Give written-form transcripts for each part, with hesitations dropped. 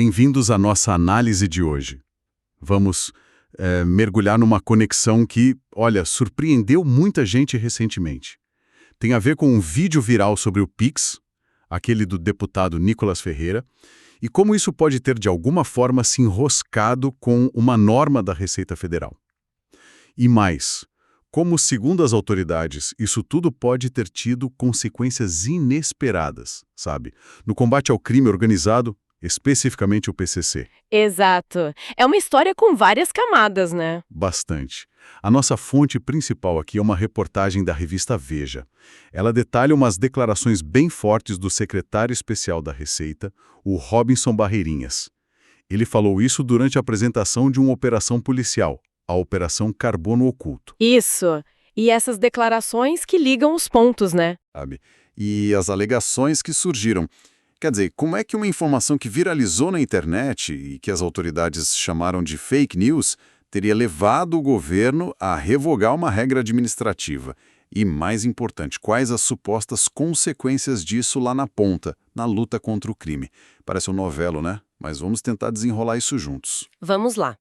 Bem-vindos à nossa análise de hoje. Vamos mergulhar numa conexão que, olha, surpreendeu muita gente recentemente. Tem a ver com um vídeo viral sobre o Pix, aquele do deputado Nicolas Ferreira, e como isso pode ter, de alguma forma, se enroscado com uma norma da Receita Federal. E mais, como, segundo as autoridades, isso tudo pode ter tido consequências inesperadas, sabe? No combate ao crime organizado, especificamente o PCC. Exato. É uma história com várias camadas, né? Bastante. A nossa fonte principal aqui é uma reportagem da revista Veja. Ela detalha umas declarações bem fortes do secretário especial da Receita, o Robinson Barreirinhas. Ele falou isso durante a apresentação de uma operação policial, a Operação Carbono Oculto. Isso. E essas declarações que ligam os pontos, né? Sabe? E as alegações que surgiram. Quer dizer, como é que uma informação que viralizou na internet e que as autoridades chamaram de fake news teria levado o governo a revogar uma regra administrativa? E, mais importante, quais as supostas consequências disso lá na ponta, na luta contra o crime? Parece um novelo, né? Mas vamos tentar desenrolar isso juntos. Vamos lá.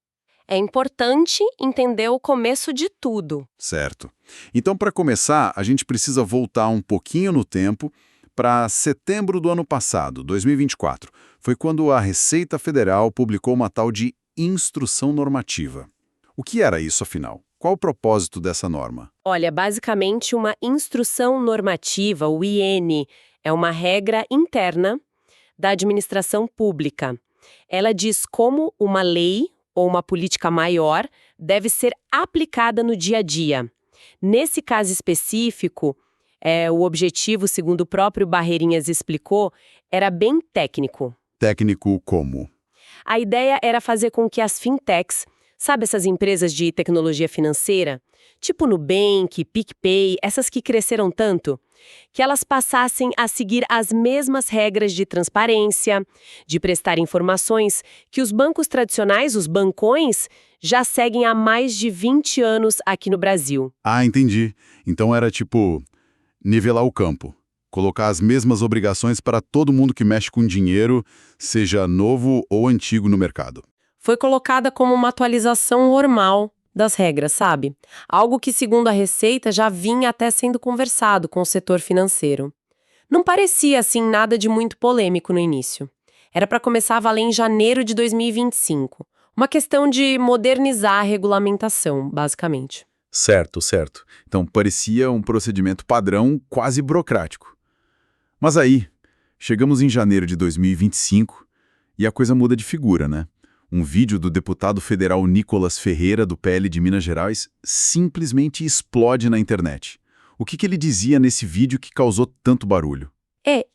É importante entender o começo de tudo. Certo. Então, para começar, a gente precisa voltar um pouquinho no tempo para setembro do ano passado, 2024. Foi quando a Receita Federal publicou uma tal de Instrução Normativa. O que era isso, afinal? Qual o propósito dessa norma? Olha, basicamente uma instrução normativa, o IN, é uma regra interna da administração pública. Ela diz como uma lei ou uma política maior deve ser aplicada no dia a dia. Nesse caso específico, o objetivo, segundo o próprio Barreirinhas explicou, era bem técnico. Técnico como? A ideia era fazer com que as fintechs, sabe essas empresas de tecnologia financeira, tipo Nubank, PicPay, essas que cresceram tanto, que elas passassem a seguir as mesmas regras de transparência, de prestar informações que os bancos tradicionais, os bancões, já seguem há mais de 20 anos aqui no Brasil. Ah, entendi. Então era tipo nivelar o campo. Colocar as mesmas obrigações para todo mundo que mexe com dinheiro, seja novo ou antigo no mercado. Foi colocada como uma atualização normal das regras, sabe? Algo que, segundo a Receita, já vinha até sendo conversado com o setor financeiro. Não parecia, assim, nada de muito polêmico no início. Era para começar a valer em janeiro de 2025. Uma questão de modernizar a regulamentação, basicamente. Certo, certo. Então parecia um procedimento padrão quase burocrático. Mas aí, chegamos em janeiro de 2025 e a coisa muda de figura, né? Um vídeo do deputado federal Nicolas Ferreira, do PL de Minas Gerais, simplesmente explode na internet. O que ele dizia nesse vídeo que causou tanto barulho?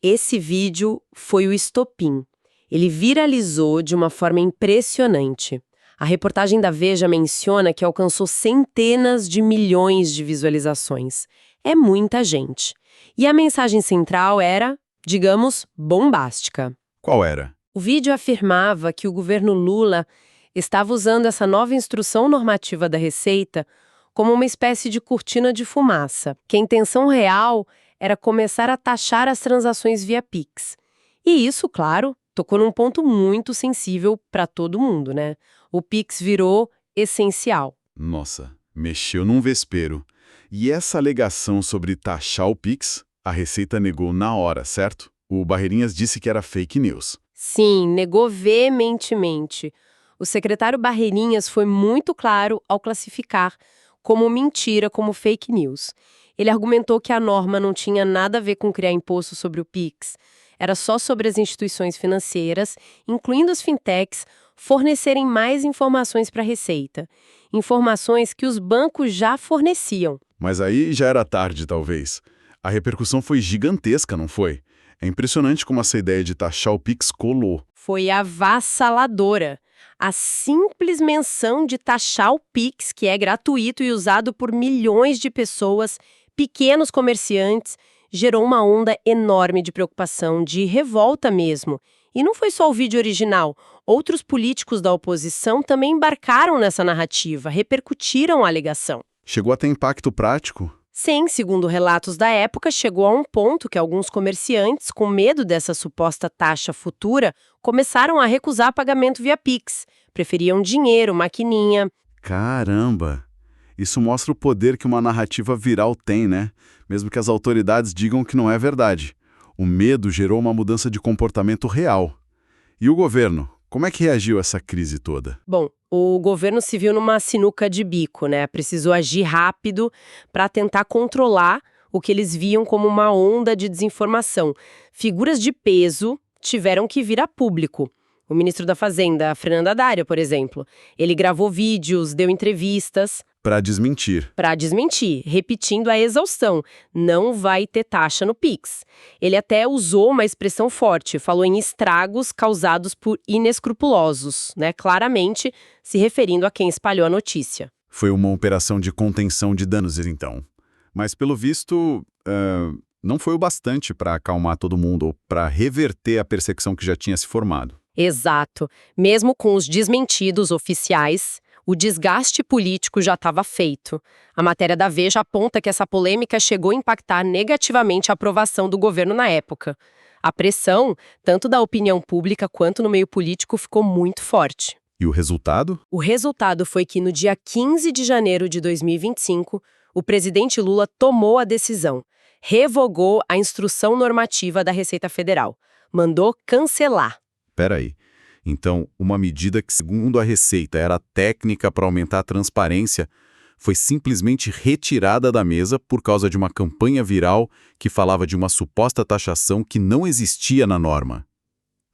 Esse vídeo foi o estopim. Ele viralizou de uma forma impressionante. A reportagem da Veja menciona que alcançou centenas de milhões de visualizações. É muita gente. E a mensagem central era, digamos, bombástica. Qual era? O vídeo afirmava que o governo Lula estava usando essa nova instrução normativa da Receita como uma espécie de cortina de fumaça, que a intenção real era começar a taxar as transações via Pix. E isso, claro, tocou num ponto muito sensível para todo mundo, né? O Pix virou essencial. Nossa, mexeu num vespeiro. E essa alegação sobre taxar o Pix, a Receita negou na hora, certo? O Barreirinhas disse que era fake news. Sim, negou veementemente. O secretário Barreirinhas foi muito claro ao classificar como mentira, como fake news. Ele argumentou que a norma não tinha nada a ver com criar imposto sobre o Pix. Era só sobre as instituições financeiras, incluindo as fintechs, fornecerem mais informações para a Receita. Informações que os bancos já forneciam. Mas aí já era tarde, talvez. A repercussão foi gigantesca, não foi? É impressionante como essa ideia de taxar o Pix colou. Foi avassaladora. A simples menção de taxar o Pix, que é gratuito e usado por milhões de pessoas, pequenos comerciantes, gerou uma onda enorme de preocupação, de revolta mesmo. E não foi só o vídeo original. Outros políticos da oposição também embarcaram nessa narrativa, repercutiram a alegação. Chegou a ter impacto prático? Sim, segundo relatos da época, chegou a um ponto que alguns comerciantes, com medo dessa suposta taxa futura, começaram a recusar pagamento via Pix. Preferiam dinheiro, maquininha. Caramba! Isso mostra o poder que uma narrativa viral tem, né? Mesmo que as autoridades digam que não é verdade. O medo gerou uma mudança de comportamento real. E o governo? Como é que reagiu a essa crise toda? Bom, o governo se viu numa sinuca de bico, né? Precisou agir rápido para tentar controlar o que eles viam como uma onda de desinformação. Figuras de peso tiveram que vir a público. O ministro da Fazenda, Fernando Haddad, por exemplo, ele gravou vídeos, deu entrevistas Para desmentir. para desmentir, repetindo a exaustão: não vai ter taxa no Pix. Ele até usou uma expressão forte, falou em estragos causados por inescrupulosos, né? Claramente se referindo a quem espalhou a notícia. Foi uma operação de contenção de danos, então. Mas, pelo visto, não foi o bastante para acalmar todo mundo ou para reverter a perseguição que já tinha se formado. Exato. Mesmo com os desmentidos oficiais, o desgaste político já estava feito. A matéria da Veja aponta que essa polêmica chegou a impactar negativamente a aprovação do governo na época. A pressão, tanto da opinião pública quanto no meio político, ficou muito forte. E o resultado? O resultado foi que, no dia 15 de janeiro de 2025, o presidente Lula tomou a decisão, revogou a instrução normativa da Receita Federal, mandou cancelar. Peraí. Então, uma medida que, segundo a Receita, era técnica para aumentar a transparência, foi simplesmente retirada da mesa por causa de uma campanha viral que falava de uma suposta taxação que não existia na norma.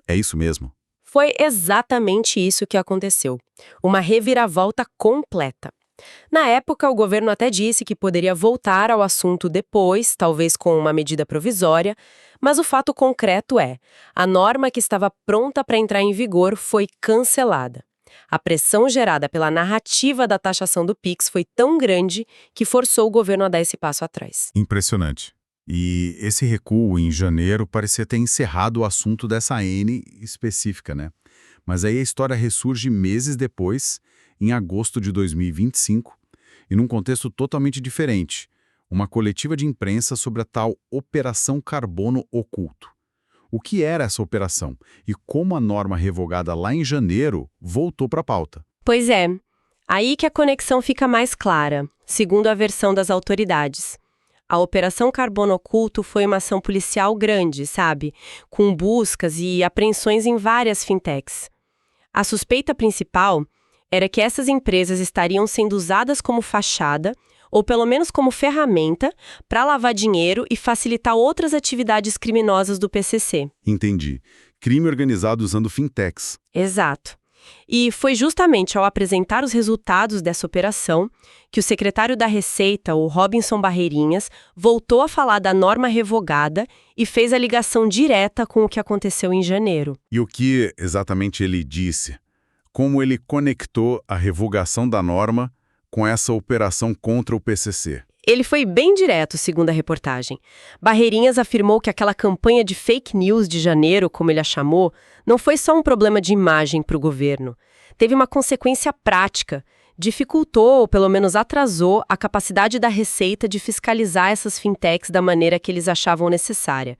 É isso mesmo? Foi exatamente isso que aconteceu. Uma reviravolta completa. Na época, o governo até disse que poderia voltar ao assunto depois, talvez com uma medida provisória, mas o fato concreto é: a norma que estava pronta para entrar em vigor foi cancelada. A pressão gerada pela narrativa da taxação do Pix foi tão grande que forçou o governo a dar esse passo atrás. Impressionante. E esse recuo em janeiro parecia ter encerrado o assunto dessa N específica, né? Mas aí a história ressurge meses depois, em agosto de 2025, e num contexto totalmente diferente, uma coletiva de imprensa sobre a tal Operação Carbono Oculto. O que era essa operação e como a norma revogada lá em janeiro voltou para a pauta? Pois é, aí que a conexão fica mais clara, segundo a versão das autoridades. A Operação Carbono Oculto foi uma ação policial grande, sabe? Com buscas e apreensões em várias fintechs. A suspeita principal era que essas empresas estariam sendo usadas como fachada, ou pelo menos como ferramenta, para lavar dinheiro e facilitar outras atividades criminosas do PCC. Entendi. Crime organizado usando fintechs. Exato. E foi justamente ao apresentar os resultados dessa operação que o secretário da Receita, o Robinson Barreirinhas, voltou a falar da norma revogada e fez a ligação direta com o que aconteceu em janeiro. E o que exatamente ele disse? Como ele conectou a revogação da norma com essa operação contra o PCC? Ele foi bem direto, segundo a reportagem. Barreirinhas afirmou que aquela campanha de fake news de janeiro, como ele a chamou, não foi só um problema de imagem para o governo. Teve uma consequência prática. Dificultou, ou pelo menos atrasou, a capacidade da Receita de fiscalizar essas fintechs da maneira que eles achavam necessária.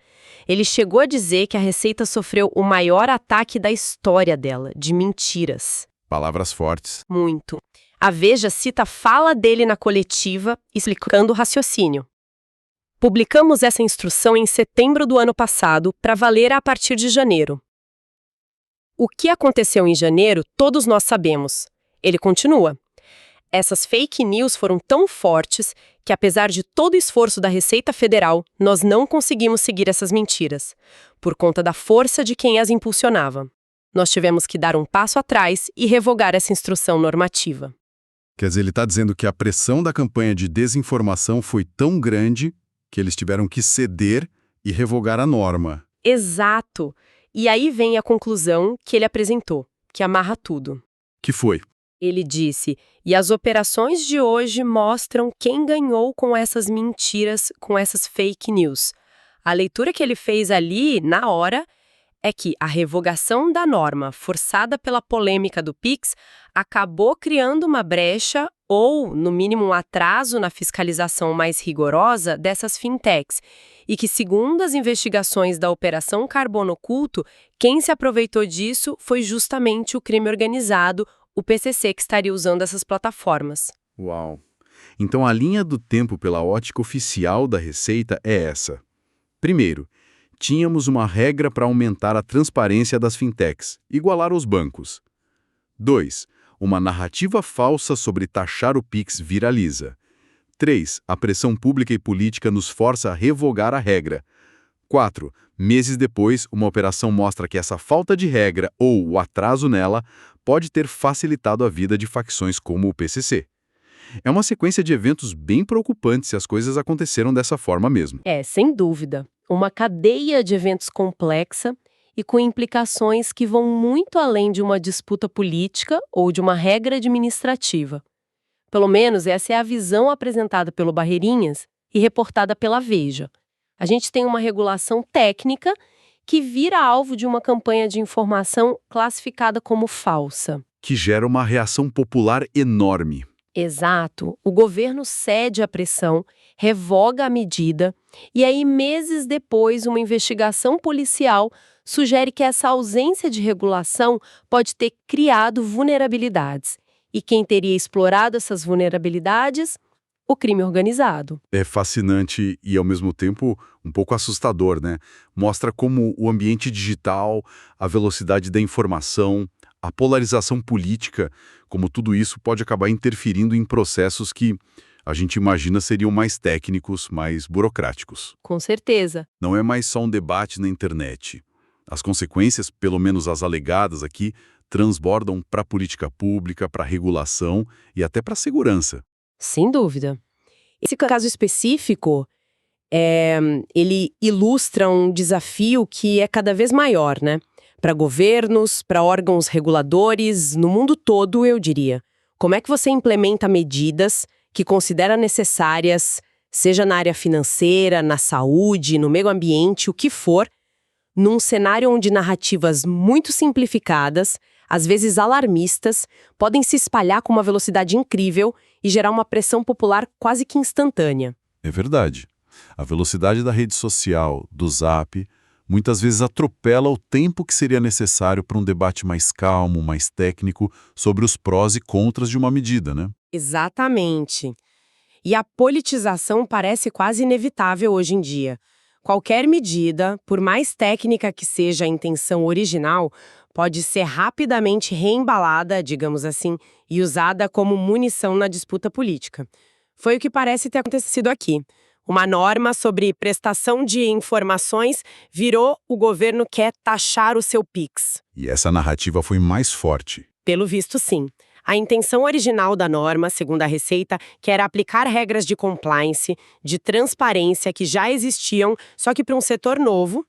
Ele chegou a dizer que a Receita sofreu o maior ataque da história dela, de mentiras. Palavras fortes. Muito. A Veja cita a fala dele na coletiva, explicando o raciocínio. Publicamos essa instrução em setembro do ano passado, para valer a partir de janeiro. O que aconteceu em janeiro, todos nós sabemos. Ele continua. Essas fake news foram tão fortes que, apesar de todo o esforço da Receita Federal, nós não conseguimos seguir essas mentiras, por conta da força de quem as impulsionava. Nós tivemos que dar um passo atrás e revogar essa instrução normativa. Quer dizer, ele está dizendo que a pressão da campanha de desinformação foi tão grande que eles tiveram que ceder e revogar a norma. Exato. E aí vem a conclusão que ele apresentou, que amarra tudo. Que foi? Ele disse, e as operações de hoje mostram quem ganhou com essas mentiras, com essas fake news. A leitura que ele fez ali, na hora, é que a revogação da norma, forçada pela polêmica do Pix, acabou criando uma brecha ou, no mínimo, um atraso na fiscalização mais rigorosa dessas fintechs, e que, segundo as investigações da Operação Carbono Oculto, quem se aproveitou disso foi justamente o crime organizado, o PCC, que estaria usando essas plataformas. Uau! Então a linha do tempo pela ótica oficial da Receita é essa. Primeiro, tínhamos uma regra para aumentar a transparência das fintechs, igualar os bancos. 2. Uma narrativa falsa sobre taxar o Pix viraliza. 3. A pressão pública e política nos força a revogar a regra. 4. Meses depois, uma operação mostra que essa falta de regra ou o atraso nela pode ter facilitado a vida de facções como o PCC. É uma sequência de eventos bem preocupantes se as coisas aconteceram dessa forma mesmo. Sem dúvida. Uma cadeia de eventos complexa e com implicações que vão muito além de uma disputa política ou de uma regra administrativa. Pelo menos essa é a visão apresentada pelo Barreirinhas e reportada pela Veja. A gente tem uma regulação técnica que vira alvo de uma campanha de informação classificada como falsa. Que gera uma reação popular enorme. Exato. O governo cede à pressão, revoga a medida, e aí, meses depois, uma investigação policial sugere que essa ausência de regulação pode ter criado vulnerabilidades. E quem teria explorado essas vulnerabilidades? O crime organizado. É fascinante e, ao mesmo tempo, um pouco assustador, né? Mostra como o ambiente digital, a velocidade da informação, a polarização política, como tudo isso pode acabar interferindo em processos que a gente imagina seriam mais técnicos, mais burocráticos. Com certeza. Não é mais só um debate na internet. As consequências, pelo menos as alegadas aqui, transbordam para a política pública, para a regulação e até para a segurança. Sem dúvida. Esse caso específico, ele ilustra um desafio que é cada vez maior, né? Para governos, para órgãos reguladores, no mundo todo, eu diria. Como é que você implementa medidas que considera necessárias, seja na área financeira, na saúde, no meio ambiente, o que for, num cenário onde narrativas muito simplificadas, às vezes alarmistas, podem se espalhar com uma velocidade incrível e gerar uma pressão popular quase que instantânea. É verdade. A velocidade da rede social, do Zap, muitas vezes atropela o tempo que seria necessário para um debate mais calmo, mais técnico, sobre os prós e contras de uma medida, né? Exatamente. E a politização parece quase inevitável hoje em dia. Qualquer medida, por mais técnica que seja a intenção original, pode ser rapidamente reembalada, digamos assim, e usada como munição na disputa política. Foi o que parece ter acontecido aqui. Uma norma sobre prestação de informações virou o governo quer taxar o seu Pix. E essa narrativa foi mais forte. Pelo visto, sim. A intenção original da norma, segundo a Receita, que era aplicar regras de compliance, de transparência que já existiam, só que para um setor novo,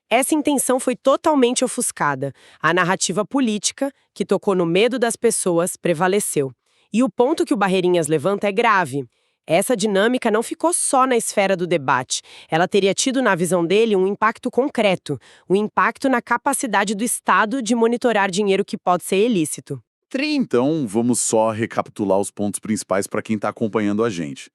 essa intenção foi totalmente ofuscada. A narrativa política, que tocou no medo das pessoas, prevaleceu. E o ponto que o Barreirinhas levanta é grave. Essa dinâmica não ficou só na esfera do debate. Ela teria tido, na visão dele, um impacto concreto, um impacto na capacidade do Estado de monitorar dinheiro que pode ser ilícito. Então, vamos só recapitular os pontos principais para quem está acompanhando a gente.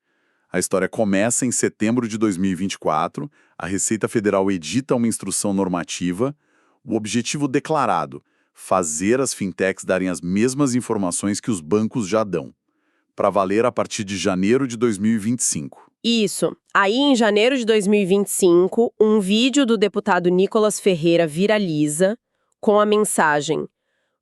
A história começa em setembro de 2024, a Receita Federal edita uma instrução normativa, o objetivo declarado, fazer as fintechs darem as mesmas informações que os bancos já dão, para valer a partir de janeiro de 2025. Isso. Aí, em janeiro de 2025, um vídeo do deputado Nicolas Ferreira viraliza com a mensagem: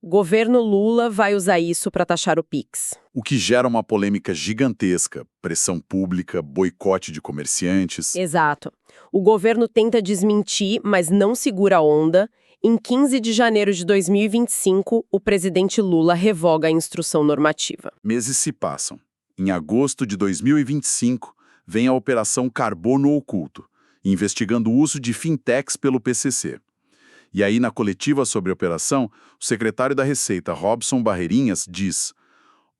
governo Lula vai usar isso para taxar o Pix. O que gera uma polêmica gigantesca, pressão pública, boicote de comerciantes. Exato. O governo tenta desmentir, mas não segura a onda. Em 15 de janeiro de 2025, o presidente Lula revoga a instrução normativa. Meses se passam. Em agosto de 2025, vem a Operação Carbono Oculto, investigando o uso de fintechs pelo PCC. E aí, na coletiva sobre a operação, o secretário da Receita, Robson Barreirinhas, diz: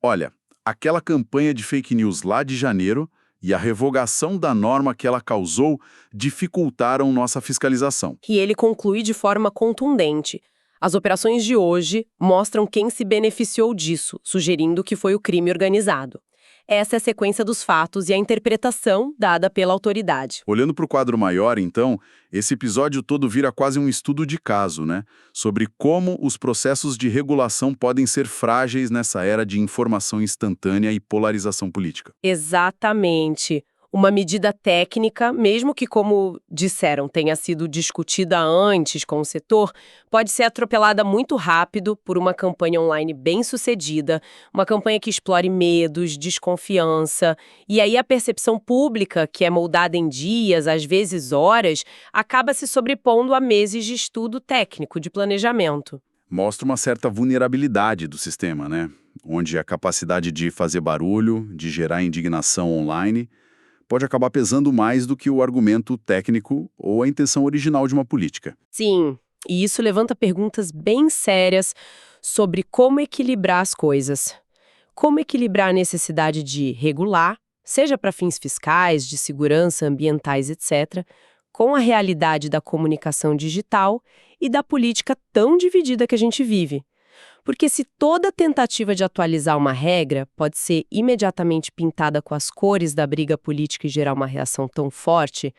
olha, aquela campanha de fake news lá de janeiro e a revogação da norma que ela causou dificultaram nossa fiscalização. E ele conclui de forma contundente: as operações de hoje mostram quem se beneficiou disso, sugerindo que foi o crime organizado. Essa é a sequência dos fatos e a interpretação dada pela autoridade. Olhando para o quadro maior, então, esse episódio todo vira quase um estudo de caso, né? Sobre como os processos de regulação podem ser frágeis nessa era de informação instantânea e polarização política. Exatamente. Uma medida técnica, mesmo que, como disseram, tenha sido discutida antes com o setor, pode ser atropelada muito rápido por uma campanha online bem-sucedida, uma campanha que explore medos, desconfiança, e aí a percepção pública, que é moldada em dias, às vezes horas, acaba se sobrepondo a meses de estudo técnico, de planejamento. Mostra uma certa vulnerabilidade do sistema, né? Onde a capacidade de fazer barulho, de gerar indignação online, pode acabar pesando mais do que o argumento técnico ou a intenção original de uma política. Sim, e isso levanta perguntas bem sérias sobre como equilibrar as coisas. Como equilibrar a necessidade de regular, seja para fins fiscais, de segurança, ambientais, etc., com a realidade da comunicação digital e da política tão dividida que a gente vive. Porque se toda tentativa de atualizar uma regra pode ser imediatamente pintada com as cores da briga política e gerar uma reação tão forte,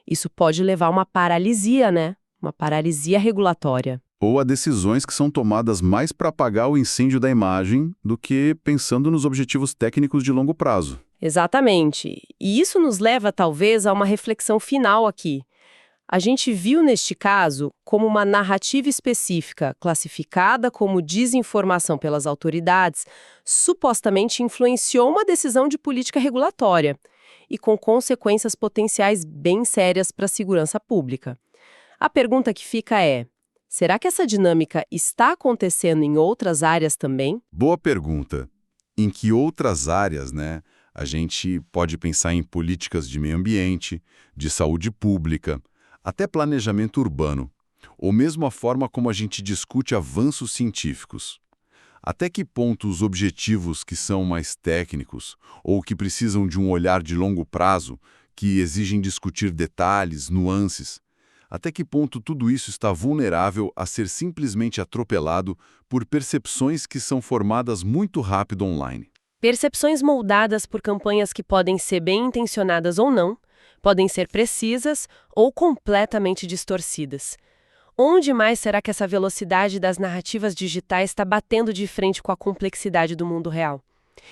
isso pode levar a uma paralisia, né? Uma paralisia regulatória. Ou a decisões que são tomadas mais para apagar o incêndio da imagem do que pensando nos objetivos técnicos de longo prazo. Exatamente. E isso nos leva, talvez, a uma reflexão final aqui. A gente viu neste caso como uma narrativa específica, classificada como desinformação pelas autoridades, supostamente influenciou uma decisão de política regulatória e com consequências potenciais bem sérias para a segurança pública. A pergunta que fica é: será que essa dinâmica está acontecendo em outras áreas também? Boa pergunta. Em que outras áreas, né? A gente pode pensar em políticas de meio ambiente, de saúde pública, até planejamento urbano, ou mesmo a forma como a gente discute avanços científicos. Até que ponto os objetivos que são mais técnicos, ou que precisam de um olhar de longo prazo, que exigem discutir detalhes, nuances, até que ponto tudo isso está vulnerável a ser simplesmente atropelado por percepções que são formadas muito rápido online? Percepções moldadas por campanhas que podem ser bem intencionadas ou não, podem ser precisas ou completamente distorcidas. Onde mais será que essa velocidade das narrativas digitais está batendo de frente com a complexidade do mundo real?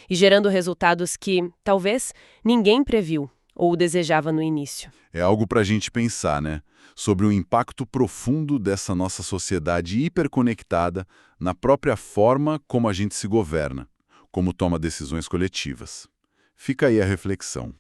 E gerando resultados que, talvez, ninguém previu ou desejava no início. É algo para a gente pensar, né? Sobre o impacto profundo dessa nossa sociedade hiperconectada na própria forma como a gente se governa, como toma decisões coletivas. Fica aí a reflexão.